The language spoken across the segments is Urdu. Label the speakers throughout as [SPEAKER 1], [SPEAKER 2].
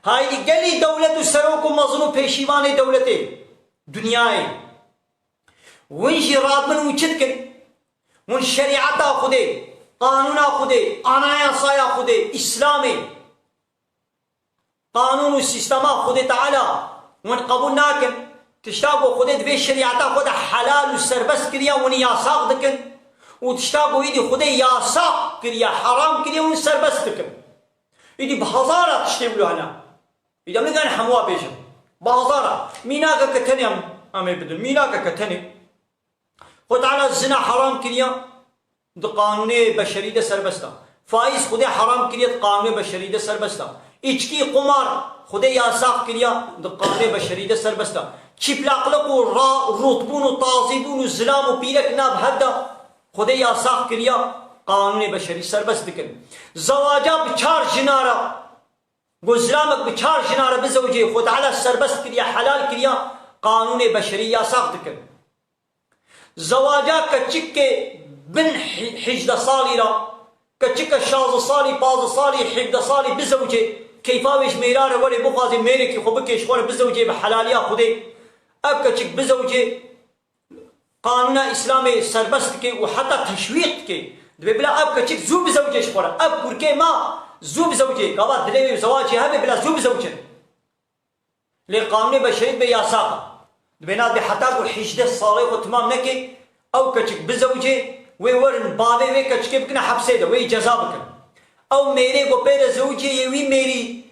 [SPEAKER 1] هاي قلي دولة سروكم مظلوم بيشيوان دولتي دنياي ونجي رابن وشتكن ون شريعة خدي قانون خدي أنا يا صايا خدي إسلامي قانون السيستم خدي تعالى ون قبول ناكن تشتاقوا خدي دبي شريعة خدي حلال والسربس كريا ون ياساق دكن وتشتاقوا يدي خدي ياساق كريا حرام كريا ون سربس دكن يدي بهزارة تشتغلوا هنا إذا من كان حموا بيجم بهزارة ميناك كتني أمي بدل ميناك كتني خد على الزنا حرام كريا ده قانوني بشري ده سربستا فايز خدي حرام كريا قانوني بشري ده سربستا إچكي قمار خدي ياساق كريا ده قانوني بشري ده سربستا چپلاقلق و رطبون و تازیبون و زلام و پیرک ناب هدا خدي ياساق كريا قانوني بشري سربست دكن زواجا بچار جنارا گزلامك بچار جنارا بزوجي خد على سربست كريا حلال كريا قانوني بشري ياساق دكن زواجا كچك بن حجد صالي را كچك شاز صالي باز صالي حجد صالي بزوجي كيفاوش ميرار ولي بخازي ميركي خبكش خور بزوجي بحلاليا خدي اب كچك بزوجي قانون اسلامي سربست كي وحتى تشويق كي دبي بلا اب كچك زو بزوجي شخورا اب كوركي ما زو بزوجي قوا دلي زواجي هبه بلا زو بزوجي لقانون بشري بياساقه دبينا دي حتى حجد صالح وتمام نكي او كچك بزوجي ويورن بابي وي كچك بكنا حبسه ده وي جزا بكن او ميري کو پیر زوجي يوي ميري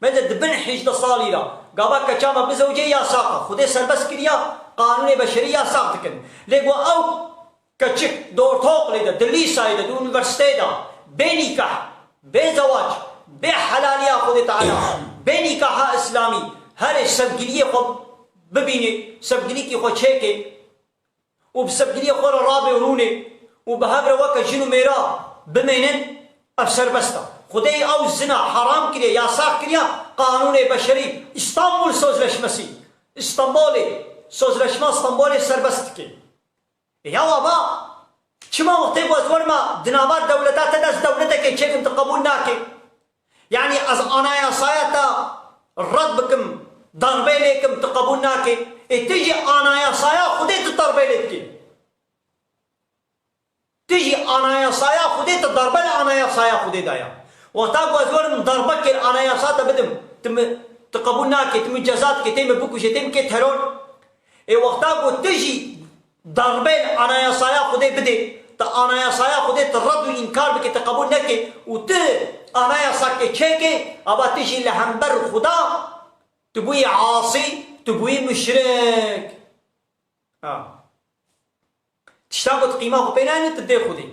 [SPEAKER 1] ماذا دبن حجد صاليرا قابا كچاما بزوجي يا ساقه خدي سربس كريا قانون بشري يا ساقتكن ليغو او كچك دور توق ليدا دلي سايدا دو يونيفرسيتي دا بنيكاح بزواج بحلاليا خدي تعالى بنيكاح اسلامي هر سبگريه خو ببيني سبگري خو چيكي وبسبگري خو رابي وروني وبهبر وك جنو ميرا بمينن افسر بستا خدي او الزنا حرام كريا ياساق كريا قانون بشري اسطنبول سوزلشمسي اسطنبولي سوزلشما اسطنبولي سربستكي يا بابا كما وقتي بوزورما دنابات دولتات داس دولتك كيف انت قبول ناكي يعني از انا يا صايتا الرد بكم ضربي لكم تقبول ناكي تجي انا يا صايا خدي تضربي لكي تيجي انا يا صايا خدي تضرب انا يا صايا خدي دايا وتاقوا زور ضربك انا يا صايا بدم تم تقبلناك تم جزاتك تم بكوش تم كي تهرون اي وقتاقوا تيجي ضربين انا يا صايا خدي بدي انا يا صايا خدي ترد انكار بك تقبلناك وت انا يا صايا تشيكي ابا تيجي لهمبر خدا تبوي عاصي تبوي مشرك تشتاقوا قيمة بينان تدي خدي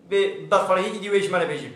[SPEAKER 1] بضرفره يدي ويش ما نبيجي